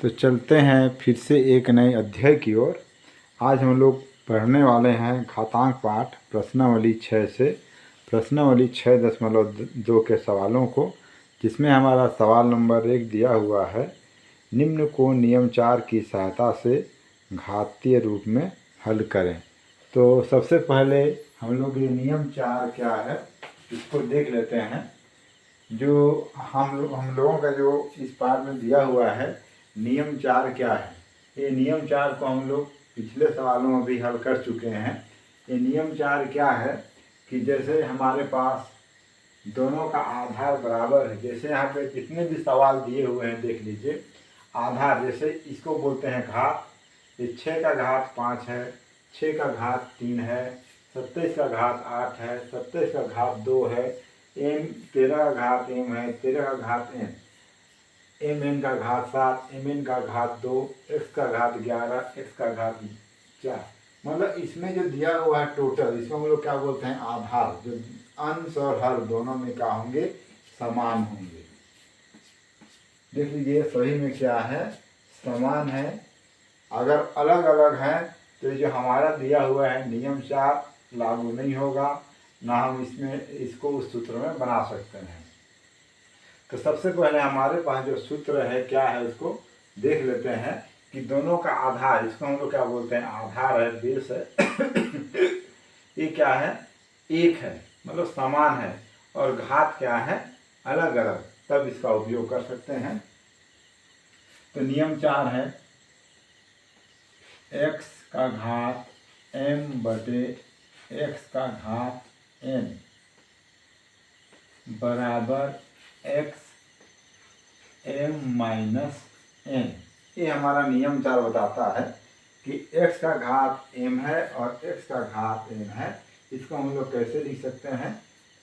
तो चलते हैं फिर से एक नए अध्याय की ओर। आज हम लोग पढ़ने वाले हैं घातांक पाठ प्रश्नावली 6 से प्रश्नावली 6.2 के सवालों को, जिसमें हमारा सवाल नंबर 1 दिया हुआ है, निम्न को नियम 4 की सहायता से घातीय रूप में हल करें। तो सबसे पहले हम लोग ये नियम 4 क्या है इसको देख लेते हैं। जो हम लोगों का जो इस पाठ में दिया हुआ है नियम 4 क्या है, ये नियम 4 को हम लोग पिछले सवालों में भी हल कर चुके हैं। ये नियम 4 क्या है कि जैसे हमारे पास दोनों का आधार बराबर है, जैसे यहाँ पे जितने भी सवाल दिए हुए हैं देख लीजिए। आधार जैसे इसको बोलते हैं घात, ये 6 का घात 5 है, 6 का घात 3 है, 27 का घात 8 है, 27 का घात 2 है, एम 13 का घात एम है, 13 का घात एम, एम एन का घात 7, एम एन का घात 2, एक्स का घात 11, एक्स का घात 4। मतलब इसमें जो दिया हुआ है टोटल, इसको हम लोग क्या बोलते हैं आधार। जो अंश और हर दोनों में क्या होंगे, समान होंगे। देख लीजिए सभी में क्या है, समान है। अगर अलग अलग है तो जो हमारा दिया हुआ है नियम 4 लागू नहीं होगा, ना हम इसमें इसको उस सूत्र में बना सकते हैं। तो सबसे पहले हमारे पास जो सूत्र है क्या है उसको देख लेते हैं कि दोनों का आधार, इसको हम लोग क्या बोलते हैं आधार है, बेस है। ये क्या है, एक है, मतलब समान है, और घात क्या है, अलग अलग, तब इसका उपयोग कर सकते हैं। तो नियम 4 है x का घात m बटे x का घात n बराबर x m माइनस n। ये हमारा नियम 4 बताता है कि x का घात m है और x का घात n है। इसको हम लोग कैसे लिख सकते हैं,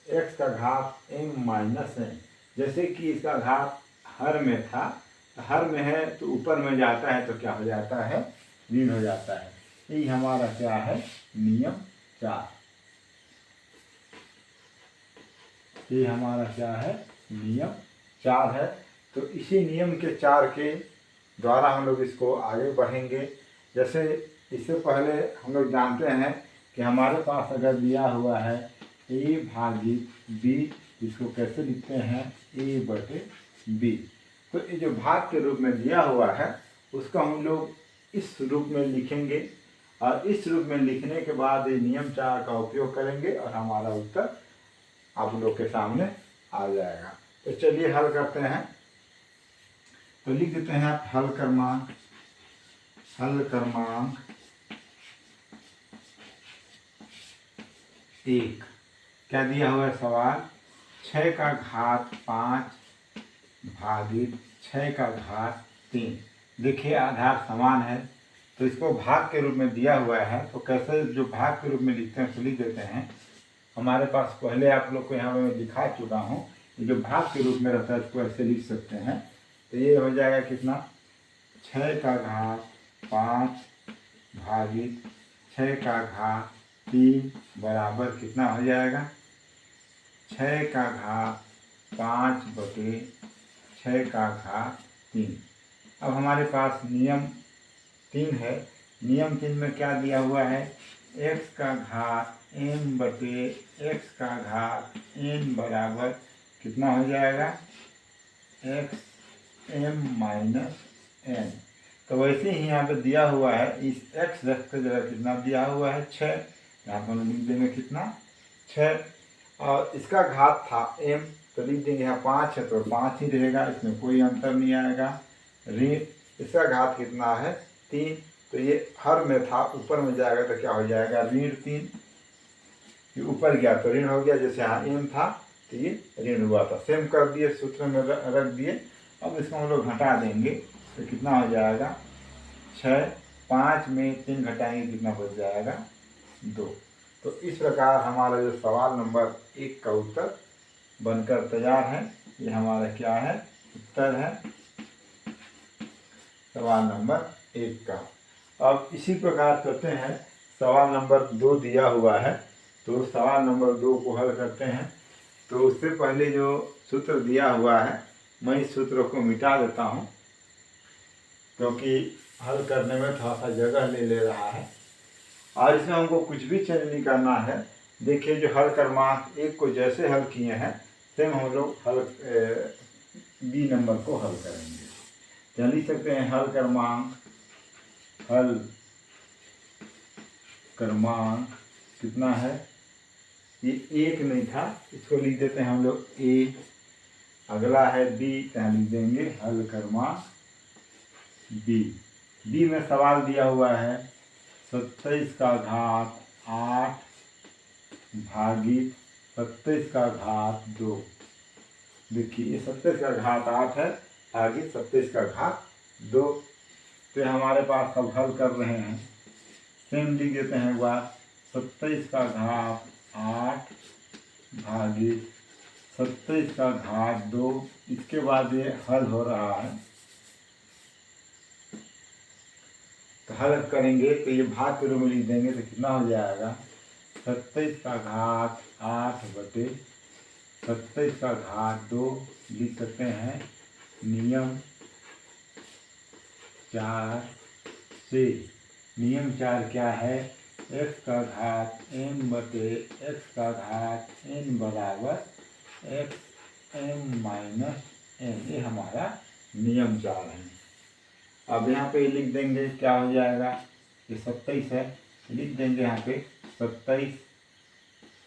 x का घात m माइनस n। जैसे कि इसका घात हर में था, हर में है तो ऊपर में जाता है तो क्या हो जाता है, ऋण हो जाता है। ये हमारा क्या है, नियम 4। ये हमारा क्या है, नियम 4 है। तो इसी नियम के 4 के द्वारा हम लोग इसको आगे बढ़ेंगे। जैसे इससे पहले हम लोग जानते हैं कि हमारे पास अगर दिया हुआ है a भागित b, इसको कैसे लिखते हैं, a बटे b। तो ये जो भाग के रूप में दिया हुआ है उसको हम लोग इस रूप में लिखेंगे, और इस रूप में लिखने के बाद ये नियम 4 का उपयोग करेंगे और हमारा उत्तर आप लोग के सामने आ जाएगा। तो चलिए हल करते हैं। तो लिख देते हैं आप हल क्रमांक 1। क्या दिया हुआ है सवाल, 6 का घात 5 भागित 6 का घात 3। देखिए आधार समान है तो इसको भाग के रूप में दिया हुआ है, तो कैसे जो भाग के रूप में लिखते हैं तो लिख देते हैं। हमारे पास पहले आप लोग को यहाँ में दिखा चुका हूँ, जो भाग के रूप में रहता है इसको ऐसे लिख सकते हैं। तो ये हो जाएगा कितना, 6 का घात 5 भागित 6 का घात 3 बराबर कितना हो जाएगा, 6 का घात 5 बटे 6 का घात 3। अब हमारे पास नियम 3 है। नियम 3 में क्या दिया हुआ है, x का घात m बटे x का घात n बराबर कितना हो जाएगा, x m माइनस n। तो वैसे ही यहाँ पे दिया हुआ है, इस x रखते जगह कितना दिया हुआ है, 6। यहाँ पर लिख देंगे कितना, 6। और इसका घात था m, तो लिख देंगे यहाँ 5 है तो 5 ही रहेगा, इसमें कोई अंतर नहीं आएगा। ऋण इसका घात कितना है, 3, तो ये हर में था ऊपर में जाएगा तो क्या हो जाएगा, ऋण 3। ये ऊपर गया तो ऋण हो गया, जैसे यहाँ m था तो ये ऋण हुआ था, सेम कर दिए, सूत्र में रख दिए। अब इसको हम लोग घटा देंगे तो कितना हो जाएगा, 6, 5 में 3 घटाएंगे कितना बच जाएगा, 2। तो इस प्रकार हमारा जो सवाल नंबर 1 का उत्तर बनकर तैयार है। ये हमारा क्या है, उत्तर है सवाल नंबर 1 का। अब इसी प्रकार करते हैं, सवाल नंबर 2 दिया हुआ है, तो सवाल नंबर 2 को हल करते हैं। तो उससे पहले जो सूत्र दिया हुआ है मैं इस सूत्र को मिटा देता हूँ। क्योंकि हल करने में थोड़ा सा जगह ले रहा है। और इसमें हमको कुछ भी चेंज नहीं करना है। देखिए जो हल क्रमांक 1 को जैसे हल किए हैं सेम हम लोग हल बी नंबर को हल करेंगे। तो लिख सकते हैं हल क्रमांक कितना है, ये 1 नहीं था, इसको लिख देते हैं हम लोग ए। अगला है बी, यहाँ लिख देंगे हल क्रमांक बी। बी में सवाल दिया हुआ है 27 का घात 8 भागित 27 का घात 2। देखिए ये 27 का घात 8 है भागित 27 का घात 2। तो हमारे पास अब हल कर रहे हैं, सेम लिख देते हैं एक बार 27 का घात 8 भागित 27 का घात 2। इसके बाद ये हल हो रहा है, तो हल करेंगे तो ये भाग के रूप में लिख देंगे तो कितना हो जाएगा 27 का घात 8 बटे 27 का घात 2। लिख सकते हैं नियम 4 से। नियम 4 क्या है, x का घात m बटे x का घात n बराबर xm माइनस n। ये हमारा नियम 4 है। अब यहाँ पे लिख देंगे क्या हो जाएगा, ये 27 है, लिख देंगे यहाँ पे 27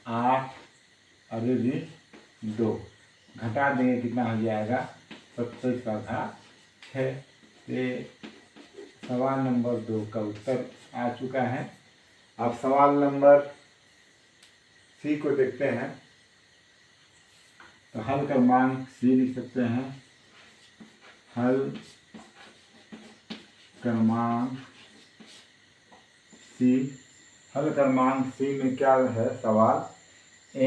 8 अरे 2 घटा देंगे कितना हो जाएगा 27 का घात 6। ये सवाल नंबर 2 का उत्तर आ चुका है। अब सवाल नंबर सी को देखते हैं। तो हल क्रमांक सी लिख सकते हैं हल क्रमांक सी। हल क्रमांक सी में क्या है सवाल,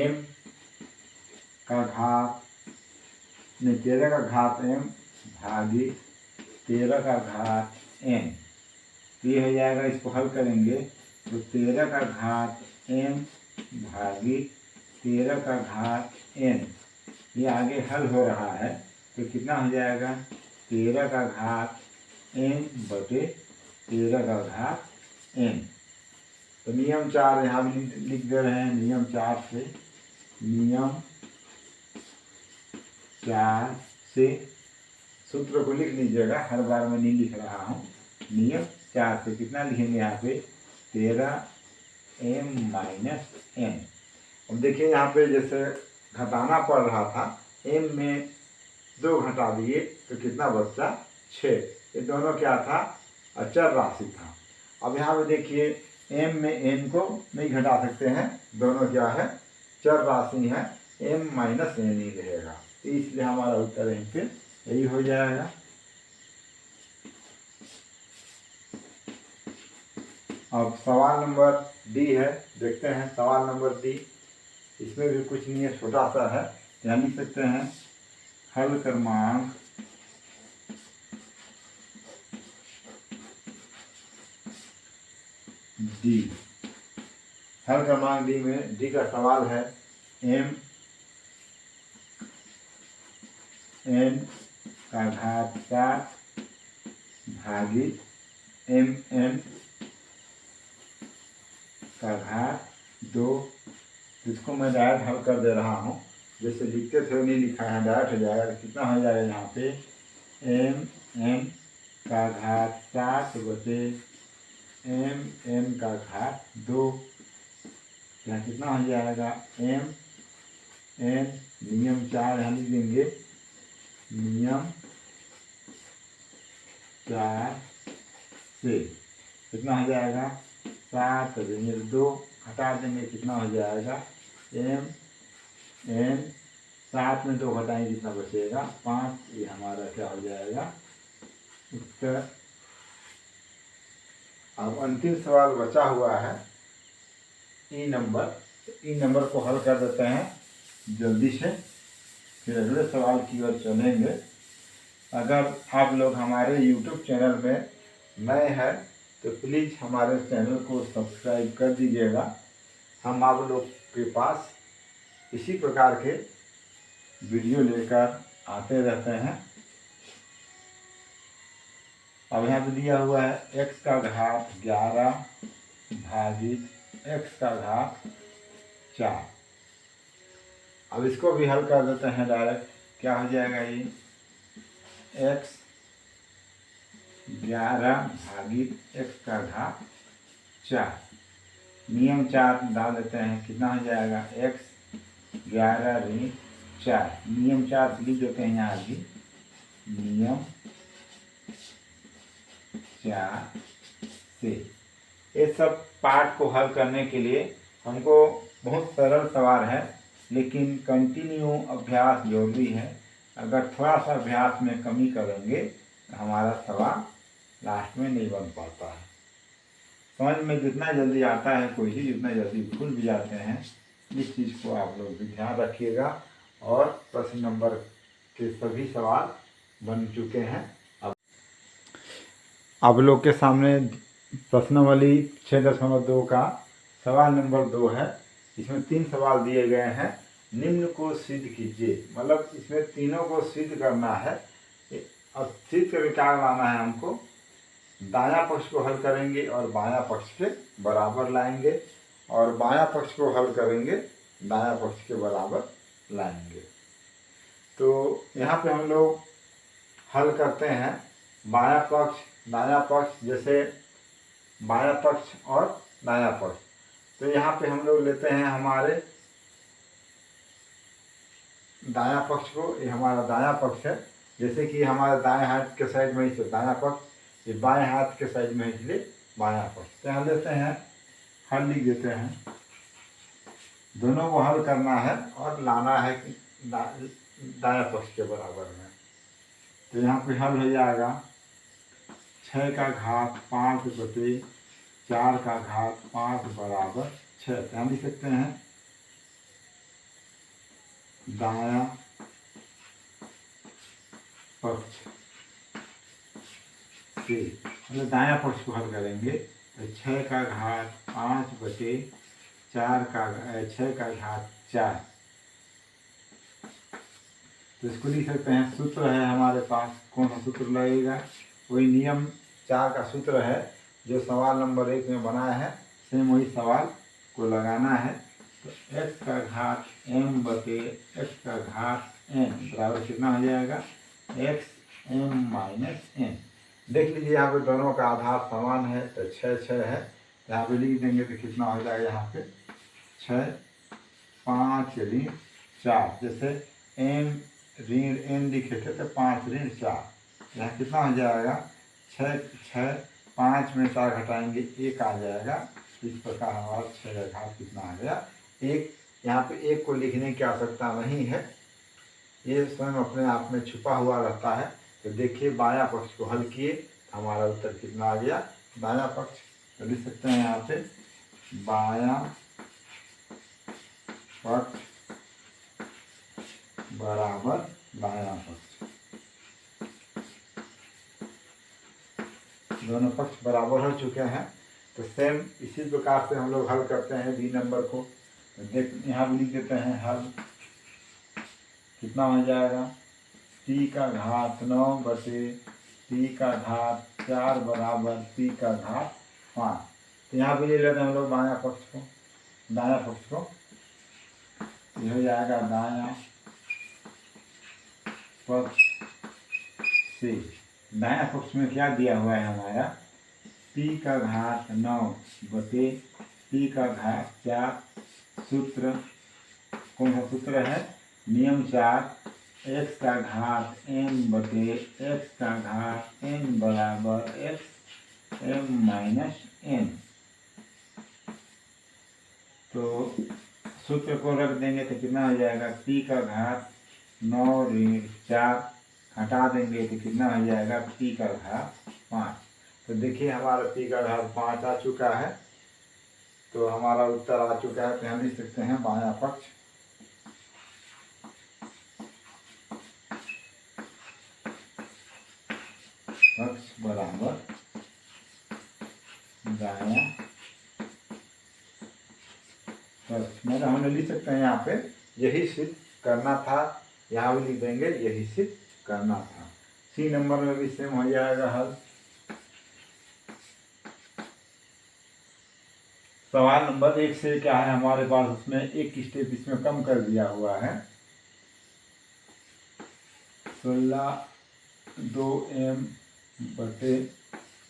m का घात 13 का घात m भागित 13 का घात n। ये हो जाएगा, इसको हल करेंगे तो 13 का घात m भागित 13 का घात n। ये आगे हल हो रहा है तो कितना हो जाएगा 13 का घात n बटे 13 का घात n। तो नियम 4 यहाँ भी लिख दे रहे हैं, नियम 4 से। नियम 4 से सूत्र को लिख लीजिएगा, हर बार मैं नहीं लिख रहा हूँ। नियम 4 से कितना लिखेंगे यहाँ पे 13m माइनस n। अब देखिए यहाँ पे जैसे घटाना पड़ रहा था, m में 2 घटा दिए तो कितना बचा 6। ये दोनों क्या था, अचर राशि था। अब यहाँ पे देखिए m में n को नहीं घटा सकते हैं, दोनों क्या है चर राशि है, m माइनस n ही रहेगा। तो इसलिए हमारा उत्तर यहीं पे यही हो जाएगा। अब सवाल नंबर डी है, देखते हैं सवाल नंबर डी। इसमें भी कुछ नहीं है, छोटा सा है। यहाँ लिख सकते हैं हल क्रमांक डी। हल क्रमांक डी में डी का सवाल है m n का घात 7 भागित mn का घात 2। इसको मैं डायरेक्ट हल कर दे रहा हूँ, जैसे लिखते थे नहीं लिखा है, डायरेक्ट हो जाएगा। कितना हो जाएगा यहाँ पे mn का घात 7 बटे mn का घात 2। यहाँ कितना हो जाएगा mn, नियम 4 यहाँ लिख देंगे, नियम 4 से कितना हो जाएगा 7 देंगे 2 घटा देंगे कितना हो जाएगा mn 7 में 2 घटाएंगे कितना बचेगा 5। ये हमारा क्या हो जाएगा उत्तर। अब अंतिम सवाल बचा हुआ है ई नंबर। ई नंबर को हल कर देते हैं जल्दी से, फिर अगले सवाल की ओर चलेंगे। अगर आप लोग हमारे YouTube चैनल में नए हैं तो प्लीज़ हमारे चैनल को सब्सक्राइब कर दीजिएगा। हम आप लोग के पास इसी प्रकार के वीडियो लेकर आते रहते हैं। अब यहाँ पे दिया हुआ है x का घात 11 भाजित x का घात 4। अब इसको भी हल कर देते हैं डायरेक्ट। क्या हो जाएगा ये x 11 भागित x का घात 4। नियम 4 डाल देते हैं, कितना हो जाएगा x 11 ऋण 4। नियम 4 लिख देते हैं यहाँ भी, नियम 4 से। ये सब पार्ट को हल करने के लिए हमको बहुत सरल सवाल है, लेकिन कंटिन्यू अभ्यास जरूरी है। अगर थोड़ा सा अभ्यास में कमी करेंगे तो हमारा सवाल लास्ट में नहीं बन पाता है। समझ में जितना जल्दी आता है कोई चीज़, उतना जल्दी भूल भी जाते हैं। इस चीज़ को आप लोग भी ध्यान रखिएगा। और प्रश्न नंबर के सभी सवाल बन चुके हैं। अब आप लोग के सामने प्रश्नावली 6.2 का सवाल नंबर 2 है। इसमें 3 सवाल दिए गए हैं। निम्न को सिद्ध कीजिए, मतलब इसमें तीनों को सिद्ध करना है। अब सिद्ध करके क्या लाना है हमको, दायां पक्ष को हल करेंगे और बायां पक्ष के बराबर लाएंगे, और बायां पक्ष को हल करेंगे दायां पक्ष के बराबर लाएंगे। तो यहाँ पे हम लोग हल करते हैं बायां पक्ष दायां पक्ष, जैसे बायां पक्ष और दायां पक्ष। तो यहाँ पे हम लोग लेते हैं हमारे दायां पक्ष को, ये हमारा दायां पक्ष है। जैसे कि हमारे दाएं हाथ के साइड में इसलिए दायां पक्ष, ये बाएं हाथ के साइड में इसलिए बायां पक्ष। तो यहाँ लेते हैं, हल लिख देते हैं। दोनों को हल करना है और लाना है कि दायां पक्ष के बराबर में। तो यहाँ पे हल हो जाएगा 6 का घात 5/4 का घात 5 बराबर 6। तो हम लिख सकते हैं दायां पक्ष से, मतलब दायां पक्ष को हल करेंगे तो 6 का घात 5/4 का 6 का घात 4। तो इसको लिख सकते हैं, सूत्र है हमारे पास। कौन सा सूत्र लगेगा, वही नियम 4 का सूत्र है जो सवाल नंबर 1 में बनाया है, सेम वही सवाल को लगाना है। तो x का घात m/x का घात n बराबर कितना हो जाएगा, xm-n। देख लीजिए यहाँ पे दोनों का आधार समान है, तो 6 है। यहाँ पे लिख देंगे तो कितना हो जाएगा, यहाँ पे 6 5 ऋण 4। जैसे m ऋण n लिखे थे तो 5 ऋण 4, यहाँ कितना हो जाएगा 6 5 में 4 घटाएंगे 1 आ जाएगा। इस प्रकार हमारा 6 का घात कितना आ गया 1। यहाँ पे 1 को लिखने की आवश्यकता नहीं है, ये स्वयं अपने आप में छुपा हुआ रहता है। तो देखिए बायां पक्ष को हल किए, हमारा उत्तर कितना आ गया, दायां पक्ष। तो लिख सकते हैं यहाँ पे बायां पक्ष बराबर दायां पक्ष। दोनों पक्ष बराबर हो चुके हैं। तो सेम इसी प्रकार से हम लोग हल करते हैं बी नंबर को। तो देख यहाँ भी लिख देते हैं हल, कितना हो जाएगा p का घात 9/p का घात 4 बराबर p का घात 5। तो यहाँ भी ले लेते हैं हम लोग बायां पक्ष को, दायां पक्ष को। ये हो जाएगा दायां पक्ष से, दायां पक्ष में क्या दिया हुआ है हमारा, p का घात 9/p का घात 4। सूत्र कौन सा सूत्र है, नियम 4, x का घात m/x का घात n बराबर xm-n। तो सूत्र को रख देंगे तो कितना हो जाएगा, p का घात 9 ऋण 4 हटा देंगे तो कितना हो जाएगा p का घात 5। तो देखिए हमारा p का घात 5 आ चुका है। तो हमारा उत्तर आ चुका है। तो हम लिख सकते हैं बायां पक्ष बराबर दायां पक्ष। मतलब हमने लिख सकते हैं यहाँ पे यही सिद्ध करना था, यहाँ भी लिख देंगे यही सिद्ध करना था। सी नंबर में भी सेम हो जाएगा हल। सवाल नंबर 1 से क्या है हमारे पास, उसमें एक स्टेप इसमें कम कर दिया हुआ है। 16 2m बटे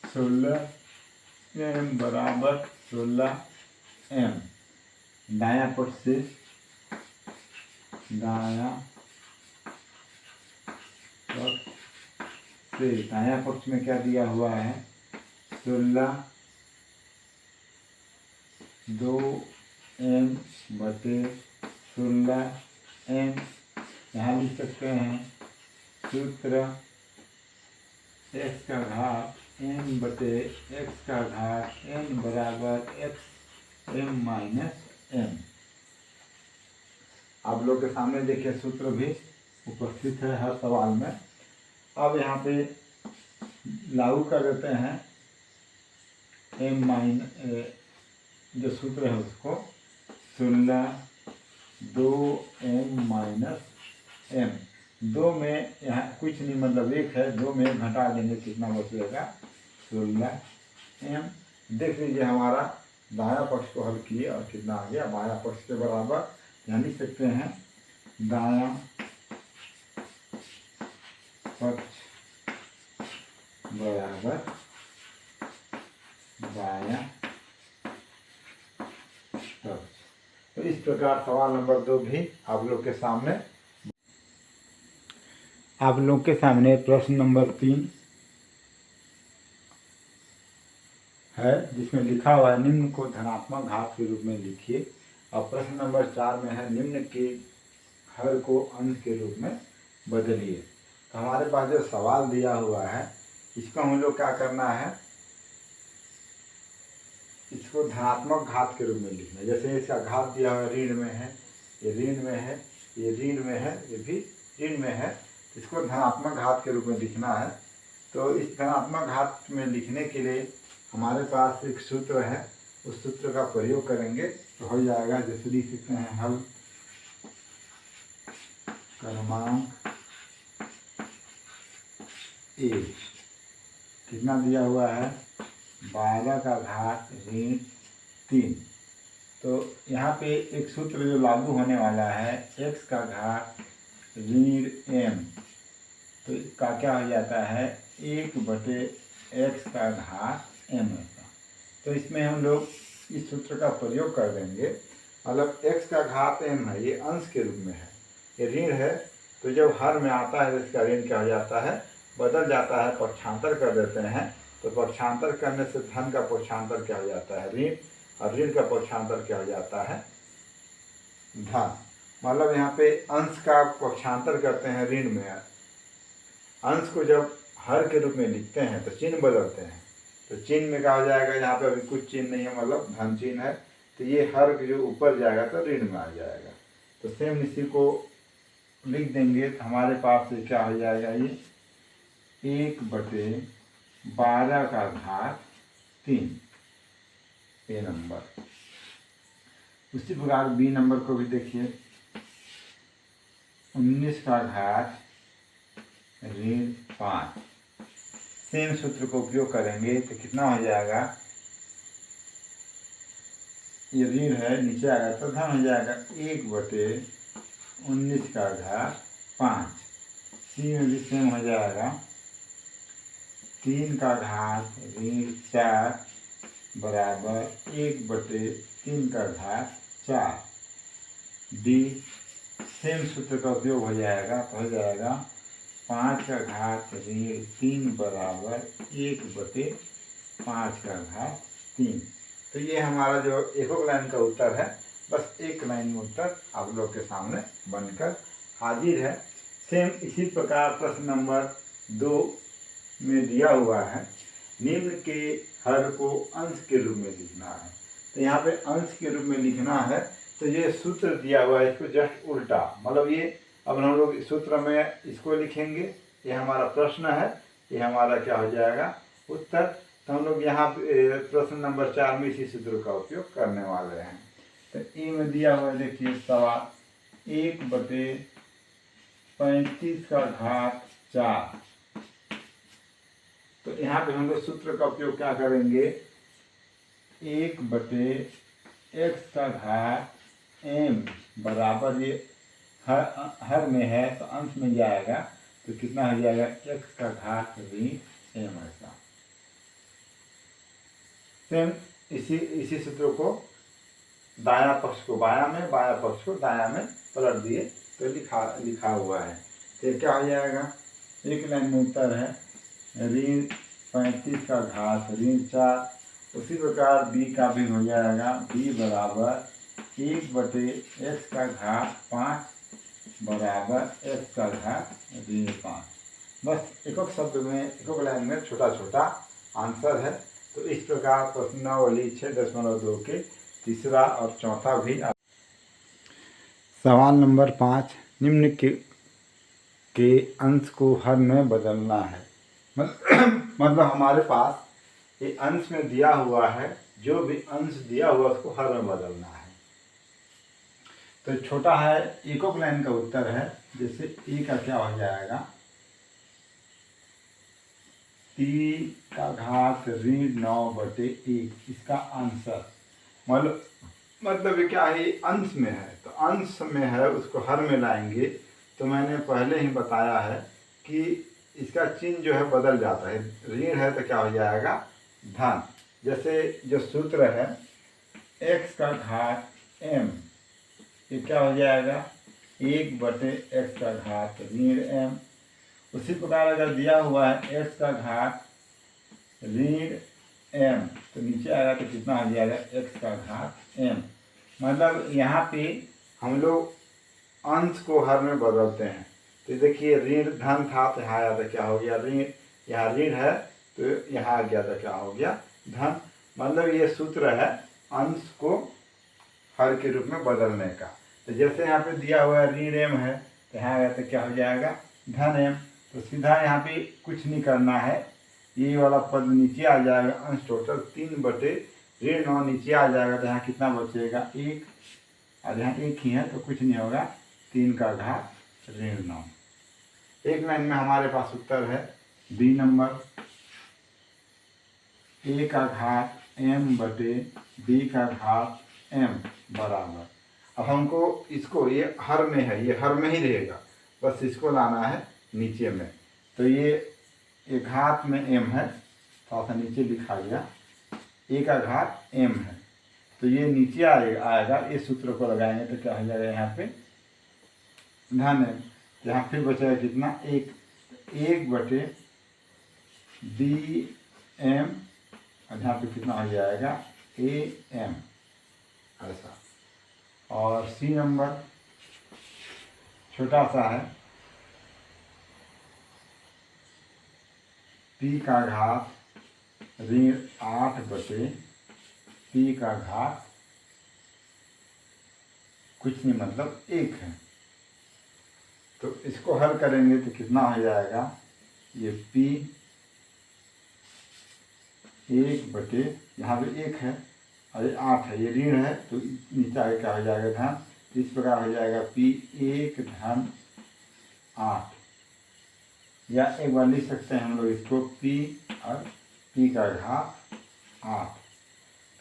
16m बराबर 16m। दायां पक्ष से दायां पक्ष में क्या दिया हुआ है, 16 2m बटे 16m। यहाँ लिख सकते हैं सूत्र x का घात m बटे x का घात n बराबर x m माइनस m। आप लोग के सामने देखिए सूत्र भी उपस्थित है हर सवाल में। अब यहाँ पे लागू कर देते हैं m माइनस जो सूत्र है उसको, 16 2m माइनस m। 2 में यहाँ कुछ नहीं मतलब 1 है, 2 में घटा देंगे कितना बचेगा, 16m। देख लीजिए हमारा दायां पक्ष को हल किए और कितना आ गया, बायां पक्ष के बराबर। यहाँ लिख सकते हैं दायां पक्ष बराबर बायां पक्ष। तो इस प्रकार सवाल नंबर 2 भी आप लोग के सामने प्रश्न नंबर 3 है, जिसमें लिखा हुआ है निम्न को धनात्मक घात के रूप में लिखिए। और प्रश्न नंबर 4 में है निम्न के हर को अंश के रूप में बदलिए। तो हमारे पास जो सवाल दिया हुआ है इसको हम लोग क्या करना है, इसको धनात्मक घात के रूप में लिखना है। जैसे इसका घात दिया हुआ ऋण में है, ये ऋण में है, ये ऋण में है, ये भी ऋण में है, इसको धनात्मक घात के रूप में लिखना है। तो इस धनात्मक घात में लिखने के लिए हमारे पास एक सूत्र है, उस सूत्र का प्रयोग करेंगे तो हो जाएगा। जैसे लिख सकते हैं हल क्रमांक 1 कितना दिया हुआ है, 12 का घात ऋण 3। तो यहाँ पे एक सूत्र जो लागू होने वाला है, x का घात ऋण m, तो इसका क्या हो जाता है 1 बटे x का घात m ऐसा। तो इसमें हम लोग इस सूत्र का प्रयोग कर देंगे। मतलब x का घात m है, ये अंश के रूप में है, ये ऋण है। तो जब हर में आता है तो इसका ऋण क्या हो जाता है, बदल जाता है, पक्षांतर कर देते हैं। तो पक्षांतर करने से धन का पक्षांतर क्या हो जाता है, ऋण, और ऋण का पक्षांतर क्या हो जाता है, धन। मतलब यहाँ पे अंश का पक्षांतर करते हैं ऋण में, अंश को जब हर के रूप में लिखते हैं तो चिन्ह बदलते हैं। तो चिन्ह में क्या हो जाएगा, यहाँ पे अभी कुछ चिन्ह नहीं है, मतलब धन चिन्ह है, तो ये हर जो ऊपर जाएगा तो ऋण में आ जाएगा। तो सेम इसी को लिख देंगे तो हमारे पास से क्या हो जाएगा, ये 1 बटे 12 का घात 3 ए नंबर। उसी प्रकार बी नंबर को भी देखिए, 19 का घात ऋण 5। सेम सूत्र को उपयोग करेंगे तो कितना हो जाएगा, ये ऋण है नीचे आएगा तो धन हो जाएगा 1 बटे 19 का घात 5। सी में भी सेम हो जाएगा 3 का घात ऋण 4 बराबर 1 बटे 3 का घात 4। डी सेम सूत्र का उपयोग हो जाएगा तो हो जाएगा 5 का घात ऋण 3 बराबर 1 बटे 5 का घात 3। तो ये हमारा जो एकक लाइन का उत्तर है, बस एक लाइन में उत्तर आप लोग के सामने बनकर हाजिर है। सेम इसी प्रकार प्रश्न नंबर 2 में दिया हुआ है निम्न के हर को अंश के रूप में लिखना है। तो यहाँ पे अंश के रूप में लिखना है, तो ये सूत्र दिया हुआ है इसको जस्ट उल्टा, मतलब ये अब हम लोग इस सूत्र में इसको लिखेंगे, ये हमारा प्रश्न है, ये हमारा क्या हो जाएगा उत्तर। तो हम लोग यहाँ प्रश्न नंबर 4 में इसी सूत्र का उपयोग करने वाले हैं। तो ए में दिया हुआ देखिए सवाल 1 बटे 35 का घात 4। तो यहाँ पे हम लोग सूत्र का उपयोग क्या करेंगे, 1 बटे एक्स का घात एम बराबर, ये हर में है तो अंश में जाएगा तो कितना हो जाएगा, एक्स का घात ऋण एम। ऐसा सेम इसी सूत्र को दाया पक्ष को बाया में, बाया पक्ष को दाया में पलट दिए तो लिखा हुआ है। तो क्या हो जाएगा, एक लाइन में उत्तर है ऋण 35 का घात ऋण 4। उसी प्रकार बी का भी हो जाएगा, बी बराबर 1/x का घात 5 बराबर x का घात ऋण 5। बस एक शब्द में, एक लाइन में छोटा छोटा आंसर है। तो इस प्रकार प्रश्नावली 6.2 के तीसरा और चौथा भी। सवाल नंबर 5, निम्न के अंश को हर में बदलना है। मतलब हमारे पास ये अंश में दिया हुआ है, जो भी अंश दिया हुआ उसको हर में बदलना है। तो छोटा है, एकोक लाइन का उत्तर है। जैसे ए का क्या हो जाएगा, 3 का घात ऋण 9/1, इसका आंसर मतलब क्या है, अंश में है तो अंश में है उसको हर में लाएंगे। तो मैंने पहले ही बताया है कि इसका चिन्ह जो है बदल जाता है। ऋण है तो क्या हो जाएगा, धन। जैसे जो सूत्र है x का घात m, ये क्या हो जाएगा, 1/x का घात ऋण m। उसी प्रकार अगर दिया हुआ है x का घात ऋण m, तो नीचे आएगा तो कितना हो जाएगा, x का घात m। मतलब यहाँ पे हम लोग अंश को हर में बदलते हैं। तो देखिए ऋण धन था तो यहाँ आया तो क्या हो गया ऋण, यहाँ ऋण है तो यहाँ आ गया तो क्या हो गया, धन। मतलब ये सूत्र है अंश को हर के रूप में बदलने का। तो जैसे यहाँ पे दिया हुआ है ऋण एम है तो यहाँ आया तो क्या हो जाएगा, धन एम। तो सीधा यहाँ पे कुछ नहीं करना है, ये वाला पद नीचे आ जाएगा, अंश टोटल 3/9 नीचे आ जाएगा। तो यहाँ कितना बचेगा, 1, और यहाँ 1 ही है तो कुछ नहीं होगा, 3 का घात ऋण 9। एक लाइन में हमारे पास उत्तर है बी नंबर, ए का घात m/b का घात m बराबर। अब हमको इसको, ये हर में है, ये हर में ही रहेगा, बस इसको लाना है नीचे में। तो ये घात में m है, थोड़ा सा नीचे लिखा गया, ए का घात m है तो ये नीचे आएगा। इस सूत्र को लगाएंगे तो क्या हो जाएगा, यहाँ पे धन है। यहाँ फिर बचेगा कितना, 1/bm, और यहाँ पे कितना हो जाएगा, am। ऐसा। और सी नंबर छोटा सा है, p का घात ऋण 8/p का घात कुछ नहीं, मतलब 1 है। तो इसको हल करेंगे तो कितना हो जाएगा, ये p 1/, यहाँ पे 1 है और ये 8 है, ये ऋण है तो नीचे आगे क्या हो जाएगा, धन। इस प्रकार हो जाएगा p 1 धन 8, या एक बार लिख सकते हैं हम लोग इसको p और p का घात 8।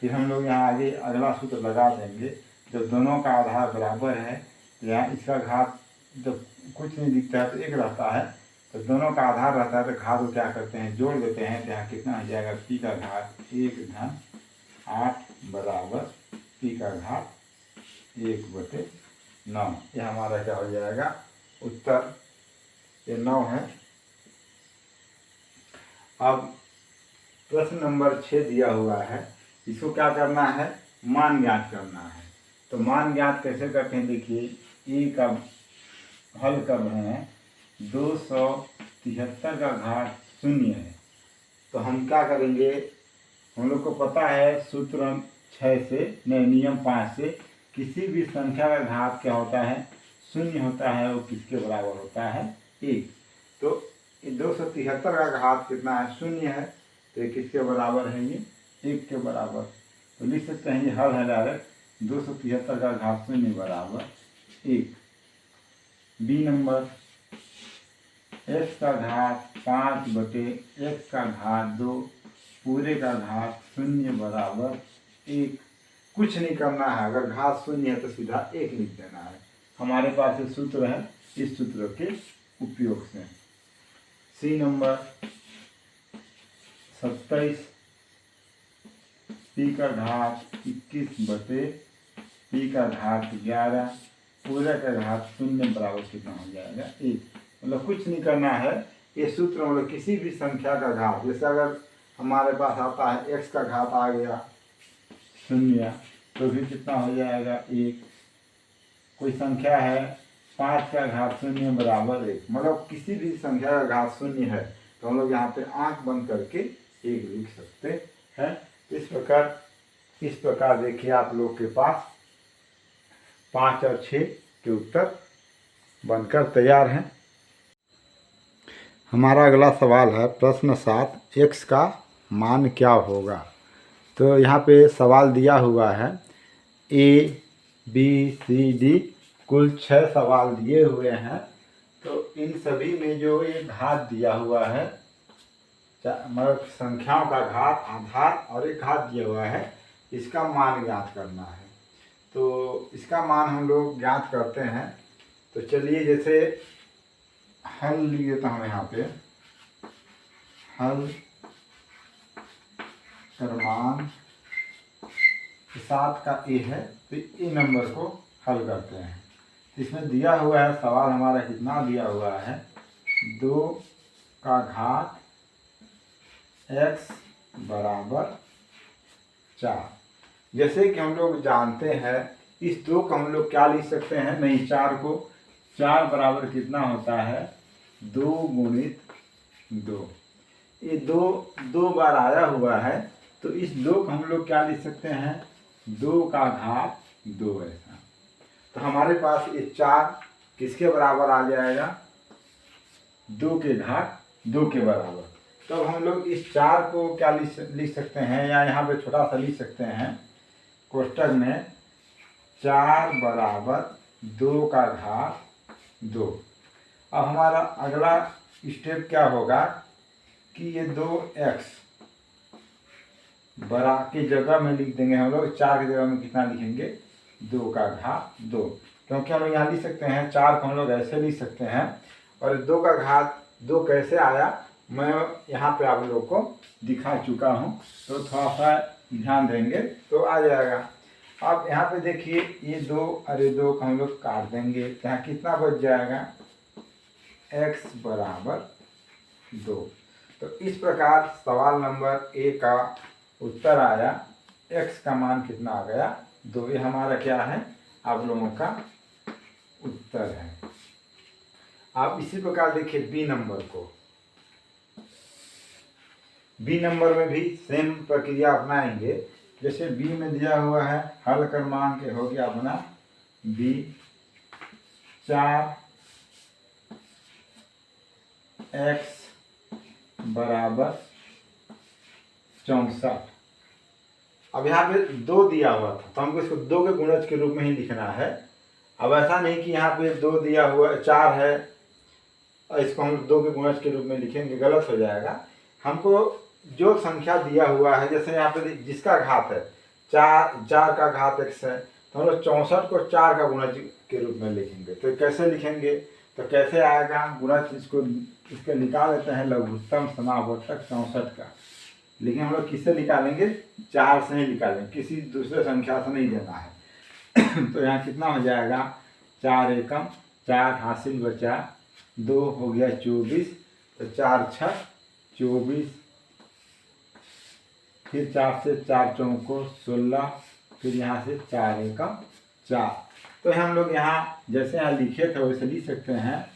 फिर हम लोग यहाँ आगे अगला सूत्र लगा देंगे, जब दोनों का आधार बराबर है तो यहाँ इसका घात जब कुछ नहीं दिखता है तो 1 रहता है, तो दोनों का आधार रहता है तो घात को क्या करते हैं, जोड़ देते हैं। तो यहाँ कितना हो जाएगा, p का घात 1 धन 8 बराबर p का घात 1/9। यह हमारा क्या हो जाएगा उत्तर, ये 9 है। अब प्रश्न नंबर 6 दिया हुआ है, इसको क्या करना है, मान ज्ञात करना है। तो मान ज्ञात कैसे करते हैं, देखिए ए का हल कर रहे हैं, 273 का घात 0 है। तो हम क्या करेंगे, हम लोग को पता है सूत्र 6 से, नियम 5 से, किसी भी संख्या का घात क्या होता है, 0 होता है, वो किसके बराबर होता है, 1। तो 273 का घात कितना है, 0 है, तो ये किसके बराबर है, ये 1 के बराबर। तो लिख सकते हैं ये हल है डायरेक्ट, 273 का घात 0 बराबर 1। बी नंबर, x का घात 5/x का घात 2 पूरे का घात 0 बराबर 1। कुछ नहीं करना है, अगर घात शून्य है तो सीधा 1 लिख देना है। हमारे पास एक सूत्र है, इस सूत्र के उपयोग से सी नंबर 27 पी का घात 21 बटे पी का घात 11 पूरे का घात 0 बराबर कितना हो जाएगा 1। मतलब कुछ नहीं करना है, ये सूत्र मतलब किसी भी संख्या का घात, जैसे अगर हमारे पास आता है x का घात आ गया 0 तो भी कितना हो जाएगा 1। कोई संख्या है 5 का घात 0 बराबर 1, मतलब किसी भी संख्या का घात 0 है तो हम लोग यहाँ पे आंख बंद करके 1 लिख सकते हैं। इस प्रकार देखिए आप लोग के पास 5 और 6 के उत्तर बनकर तैयार हैं। हमारा अगला सवाल है प्रश्न 7, x का मान क्या होगा। तो यहाँ पे सवाल दिया हुआ है A B C D, कुल 6 सवाल दिए हुए हैं। तो इन सभी में जो ये घात दिया हुआ है, मतलब संख्याओं का घात, आधार और एक घात दिया हुआ है, इसका मान ज्ञात करना है। तो इसका मान हम लोग ज्ञात करते हैं। तो चलिए जैसे हल लिख देता हूँ, यहाँ पे हल क्रमांक 7 का ए है, तो ए नंबर को हल करते हैं। इसमें दिया हुआ है सवाल हमारा कितना दिया हुआ है 2 का घात x बराबर 4। जैसे कि हम लोग जानते हैं इस 2 को हम लोग क्या लिख सकते हैं, नहीं 4 को, 4 बराबर कितना होता है 2 गुणित 2। ये 2 बार आया हुआ है, तो इस 2 को हम लोग क्या लिख सकते हैं 2 का घात 2 ऐसा। तो हमारे पास ये 4 किसके बराबर आ जाएगा 2 के घात 2 के बराबर। तो हम लोग इस 4 को क्या लिख सकते हैं, या यहाँ पे छोटा सा लिख सकते हैं कोष्टक में 4 बराबर 2 का घात 2। अब हमारा अगला स्टेप क्या होगा कि ये 2x बड़ा की जगह में लिख देंगे हम लोग, 4 की जगह में कितना लिखेंगे 2 का घात 2, क्योंकि हम लोग यहाँ लिख सकते हैं 4 को हम लोग ऐसे लिख सकते हैं। और 2 का घात 2 कैसे आया मैं यहाँ पे आप लोग को दिखा चुका हूँ, तो थोड़ा सा ध्यान देंगे तो आ जाएगा। अब यहाँ पे देखिए ये 2 अरे 2 को हम लोग काट देंगे, तो यहाँ कितना बच जाएगा x बराबर 2। तो इस प्रकार सवाल नंबर ए का उत्तर आया, x का मान कितना आ गया 2। ये हमारा क्या है आप लोगों का उत्तर है। आप इसी प्रकार देखिए बी नंबर को, बी नंबर में भी सेम प्रक्रिया अपनाएंगे। जैसे बी में दिया हुआ है हल क्रमांक हो गया अपना बी 4 x बराबर 64। अब यहाँ पे 2 दिया हुआ था तो हमको इसको 2 के गुणज के रूप में ही लिखना है। अब ऐसा नहीं कि यहाँ पे 2 दिया हुआ 4 है और इसको हम 2 के गुणज के रूप में लिखेंगे, गलत हो जाएगा। हमको जो संख्या दिया हुआ है, जैसे यहाँ पे जिसका घात है 4 का घात x है, तो हम लोग 64 को 4 का गुणज के रूप में लिखेंगे। तो कैसे लिखेंगे, तो कैसे आएगा गुणज, इसको निकाल लेते हैं लघुत्तम समावर्तक 64 का। लेकिन हम लोग किससे निकालेंगे 4 से ही निकालेंगे, किसी दूसरे संख्या से नहीं देना है। तो यहाँ कितना हो जाएगा 4 एकम 4 हासिल बचा 2 हो गया 24, तो 4 6 24, फिर 4 से 4 चौको 16, फिर यहाँ से 4 एकम 4। तो हम लोग यहाँ जैसे यहाँ लिखे थे वैसे लिख सकते हैं।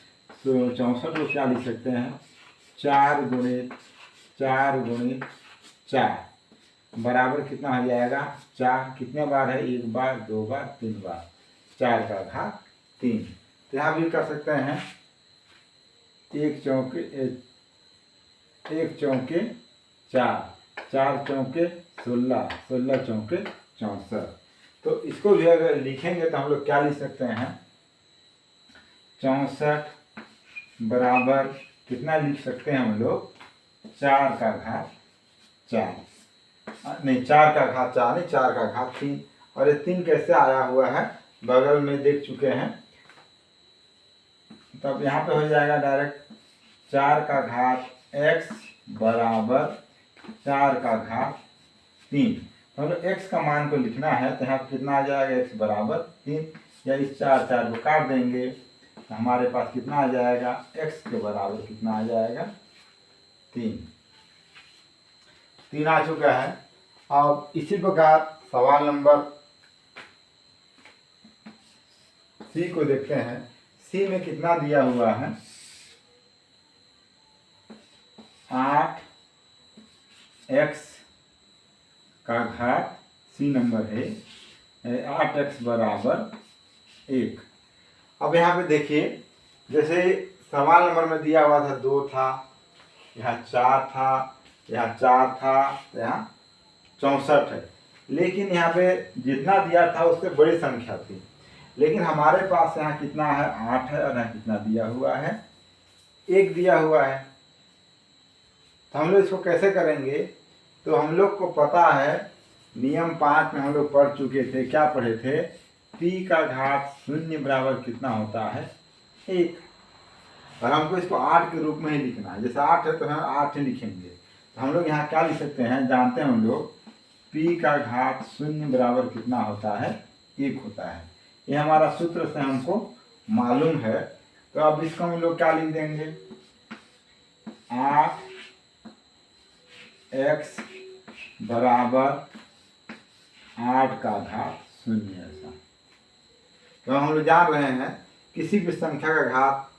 तो 64 को क्या लिख सकते हैं 4 गुणित 4 बराबर कितना हो जाएगा 4 कितने बार है 1 बार 2 बार 3 बार, 4 का घात 3। तो यहाँ भी कर सकते हैं 1 चौके 4, 4 चौके 16, 16 चौके 64। तो इसको भी अगर लिखेंगे तो हम लोग क्या लिख सकते हैं 64 बराबर कितना लिख सकते हैं हम लोग 4 का घात 4, नहीं 4 का घात 4 नहीं 4 का घात 3। और ये 3 कैसे आया हुआ है बगल में देख चुके हैं। तब यहाँ पे हो जाएगा डायरेक्ट 4 का घात x बराबर 4 का घात 3। तो हम लोग x का मान को लिखना है, तो यहाँ पे कितना आ जाएगा x बराबर 3, या इस 4 को काट देंगे तो हमारे पास कितना आ जाएगा, x के बराबर कितना आ जाएगा 3 आ चुका है। अब इसी प्रकार सवाल नंबर सी को देखते हैं। सी में कितना दिया हुआ है, 8x का घात, सी नंबर है 8x बराबर 1। अब यहाँ पे देखिए, जैसे सवाल नंबर में दिया हुआ था 2 था, यहाँ 4 था, यहाँ 4 था, यहाँ 64 है, लेकिन यहाँ पे जितना दिया था उससे बड़ी संख्या थी। लेकिन हमारे पास यहाँ कितना है, 8 है, और यहाँ कितना दिया हुआ है, 1 दिया हुआ है। तो हम लोग इसको कैसे करेंगे, तो हम लोग को पता है नियम 5 में हम लोग पढ़ चुके थे, क्या पढ़े थे, p का घात 0 बराबर कितना होता है, 1। और हमको इसको 8 के रूप में ही लिखना है, जैसे 8 है तो हम 8 ही लिखेंगे। तो हम लोग यहाँ क्या लिख सकते हैं, जानते हैं हम लोग, p का घात 0 बराबर कितना होता है, 1 होता है। ये हमारा सूत्र से हमको मालूम है। तो अब इसको हम लोग क्या लिख देंगे, 8x बराबर 8 का घात 0 ऐसा। तो हम लोग जान रहे हैं किसी भी संख्या का घात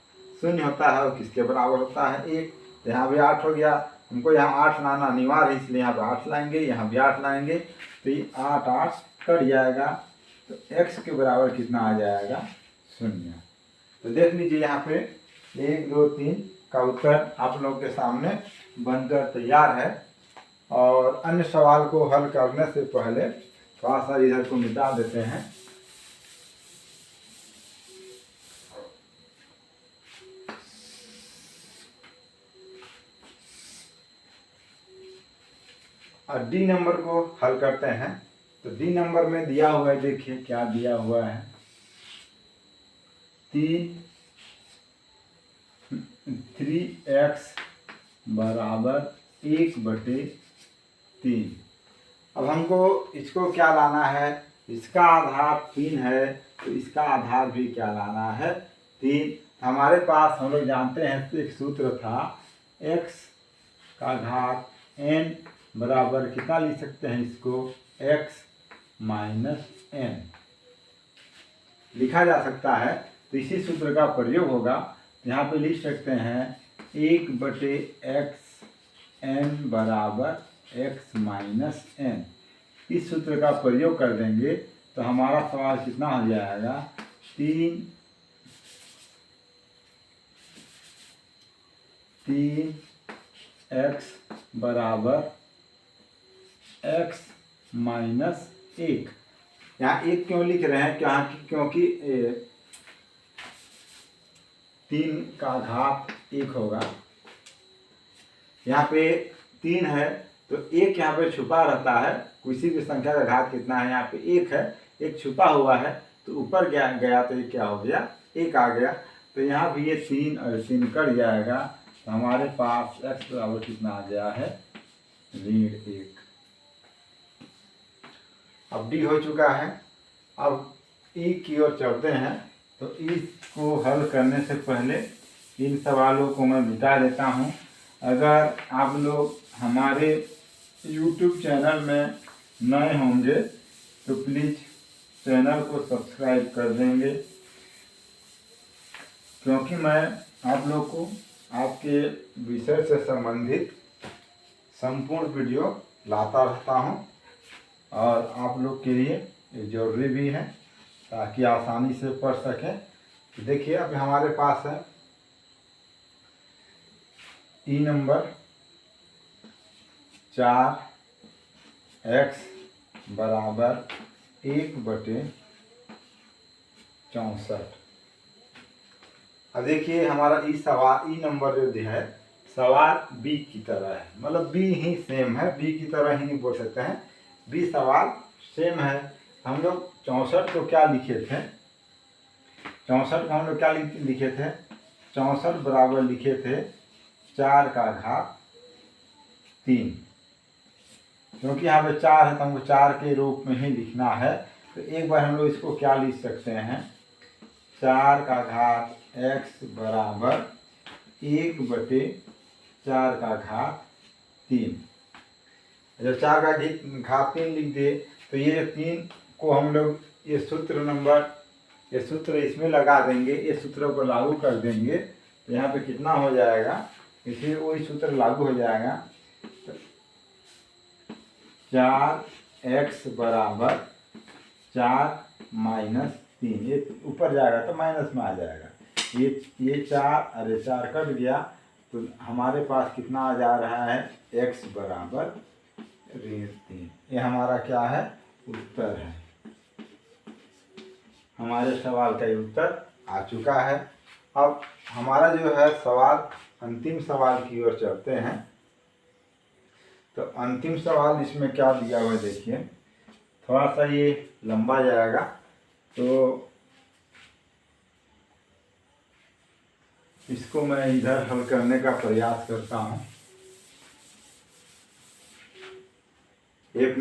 0 होता है और किसके बराबर होता है, 1। यहाँ भी 8 हो गया, हमको यहाँ 8 लाना अनिवार्य है, इसलिए यहाँ पे 8 लाएंगे, यहाँ भी 8 लाएंगे, तो ये 8 8 कट जाएगा, तो x के बराबर कितना आ जाएगा, 0। तो देख लीजिए यहाँ पे 1 2 3 का उत्तर आप लोगों के सामने बनकर तैयार है। और अन्य सवाल को हल करने से पहले थोड़ा सा इधर को मिटा देते हैं। और डी नंबर को हल करते हैं। तो डी नंबर में दिया हुआ है, देखिए क्या दिया हुआ है, 3x बराबर 1/3। अब हमको इसको क्या लाना है, इसका आधार 3 है, तो इसका आधार भी क्या लाना है, 3। हमारे पास हम लोग जानते हैं एक सूत्र था, x का घात n बराबर कितना लिख सकते हैं, इसको x माइनस n लिखा जा सकता है। तो इसी सूत्र का प्रयोग होगा। यहाँ पे लिख सकते हैं 1/x n बराबर x माइनस n। इस सूत्र का प्रयोग कर देंगे तो हमारा सवाल कितना हो जाएगा, 3x बराबर x माइनस 1। यहाँ 1 क्यों लिख रहे हैं, क्योंकि 3 का घात 1 होगा। यहाँ पे 3 है तो 1 यहाँ पे छुपा रहता है, किसी भी संख्या का घात कितना है, यहाँ पे 1 है, 1 छुपा हुआ है, तो ऊपर गया तो ये क्या हो गया, 1 आ गया। तो यहाँ भी ये 3 और 3 कट जाएगा, तो हमारे पास x बराबर कितना आ गया है, -1। अब डी हो चुका है। अब ई की ओर चलते हैं। तो इसको हल करने से पहले इन सवालों को मैं मिटा देता हूँ। अगर आप लोग हमारे YouTube चैनल में नए होंगे तो प्लीज़ चैनल को सब्सक्राइब कर देंगे, क्योंकि मैं आप लोग को आपके विषय से संबंधित संपूर्ण वीडियो लाता रहता हूं, और आप लोग के लिए ये जरूरी भी है ताकि आसानी से पढ़ सकें। तो देखिए अब हमारे पास है ई नंबर 4x बराबर 1/64। अब देखिए हमारा ई सवाल, ई नंबर जो है सवाल बी की तरह है, मतलब बी ही सेम है, बी की तरह ही नहीं बोल सकते हैं, बी सवाल सेम है। हम लोग 64 को क्या लिखे थे, 64 को हम लोग क्या लिखे थे, 64 बराबर लिखे थे 4 का घात 3, क्योंकि यहाँ पे 4 है तो हमको 4 के रूप में ही लिखना है। तो एक बार हम लोग इसको क्या लिख सकते हैं, 4 का घात x बराबर 1/4 का घात 3। जब 4 का घात 3 लिख दे तो ये 3 को हम लोग ये सूत्र इसमें लगा देंगे, ये सूत्र को लागू कर देंगे तो यहाँ पे कितना हो जाएगा, इसे वही सूत्र लागू हो जाएगा। तो 4x बराबर 4 माइनस 3, ये ऊपर जाएगा तो माइनस में आ जाएगा। ये 4 अरे 4 कट गया तो हमारे पास कितना आ जा रहा है, x बराबर -3। ये हमारा क्या है, उत्तर है। हमारे सवाल का उत्तर आ चुका है। अब हमारा जो है सवाल, अंतिम सवाल की ओर चलते हैं। तो अंतिम सवाल इसमें क्या दिया हुआ है देखिए, थोड़ा सा ये लंबा जाएगा तो इसको मैं इधर हल करने का प्रयास करता हूँ। एक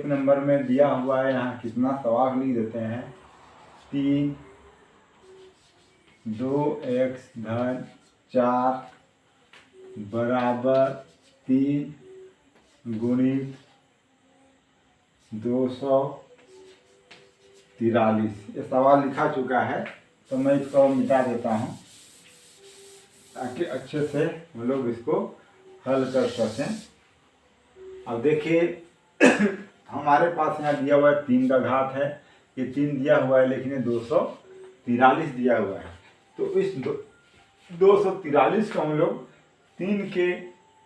नंबर में दिया हुआ है, यहाँ कितना सवाल लिख देते हैं, 3 2x धन 4 बराबर 3 गुणित 243। ये सवाल लिखा चुका है तो मैं इसको मिटा देता हूँ ताकि अच्छे से हम लोग इसको हल कर सकें। अब देखिए हमारे पास यहाँ दिया हुआ है 3 का घात है, ये 3 दिया हुआ है लेकिन 243 दिया हुआ है। तो इस 243 को हम लोग 3 के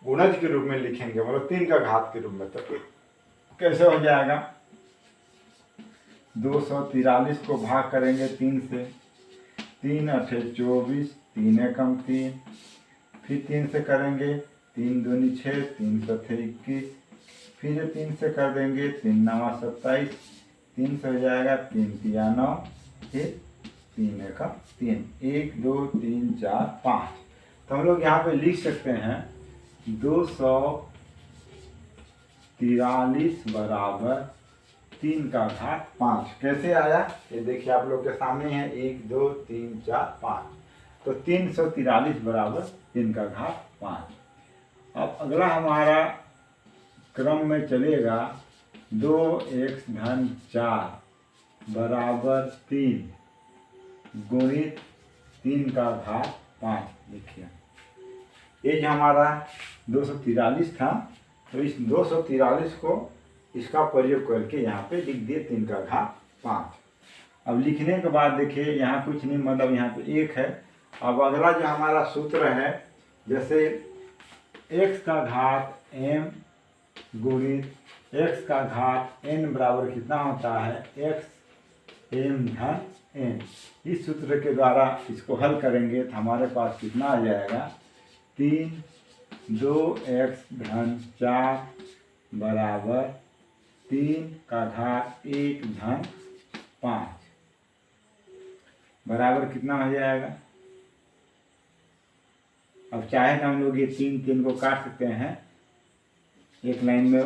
गुणज के रूप में लिखेंगे, मतलब 3 का घात के रूप में। तो कैसे हो जाएगा, 243 को भाग करेंगे 3 से, 3 8 24, 3 एकम 3, फिर 3 से करेंगे, 3 दूनी 6, 3 7 21, फिर 3 से कर देंगे, 3 9 27, 3 से हो जाएगा, 3 3 9, फिर 3 एकम 3, 1 2 3 4 5। तो हम लोग यहाँ पे लिख सकते हैं 243 बराबर 3 का घात 5। कैसे आया ये देखिए आप लोग के सामने है, 1 2 3 4 5। तो 343 बराबर 3 का घात 5। अब अगला हमारा क्रम में चलेगा, 2x धन 4 बराबर 3 गुणित 3 का घात 5। देखिए ये जो हमारा 243 था, तो इस 243 को इसका प्रयोग करके यहाँ पे लिख दिए 3 का घात 5। अब लिखने के बाद देखिए यहाँ कुछ नहीं, मतलब यहाँ पे 1 है। अब अगला जो हमारा सूत्र है, जैसे x का घात m गुणित x का घात n बराबर कितना होता है, x m धन n। इस सूत्र के द्वारा इसको हल करेंगे तो हमारे पास कितना आ जाएगा, 3 2x धन 4 बराबर 3 का घात 1 धन 5 बराबर कितना हो जाएगा। अब चाहे तो हम लोग ये 3 को काट सकते हैं, एक लाइन में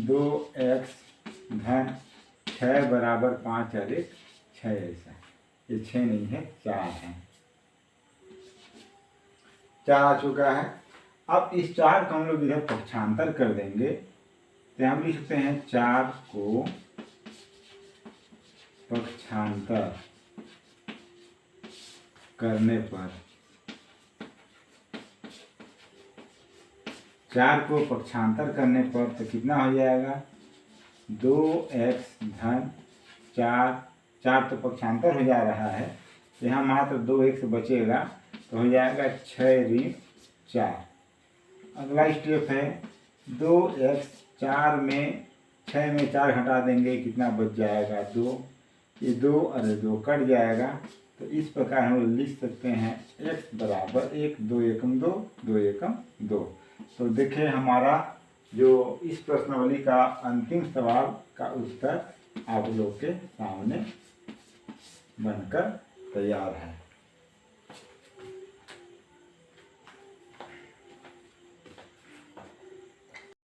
2x धन 6 बराबर 5 और 1 6, ऐसा ये 6 नहीं है 4 है, 4 आ चुका है। अब इस 4 को हम लोग इधर पक्षांतर कर देंगे तो हम लिख सकते हैं 4 को पक्षांतर करने पर, 4 को पक्षांतर करने पर तो कितना हो जाएगा, 2x धन 4, 4 तो पक्षांतर हो जा रहा है, यहाँ मात्र 2x बचेगा तो हो जाएगा 6 ऋण 4। अगला स्टेप है 2x, 4 में 6 में 4 घटा देंगे, कितना बच जाएगा 2, ये 2 अरे 2 कट जाएगा। तो इस प्रकार हम लिख सकते हैं x बराबर 1 2 एकम 2 2 एकम 2। तो देखिए हमारा जो इस प्रश्नावली का अंतिम सवाल का उत्तर आप लोग के सामने बनकर तैयार है।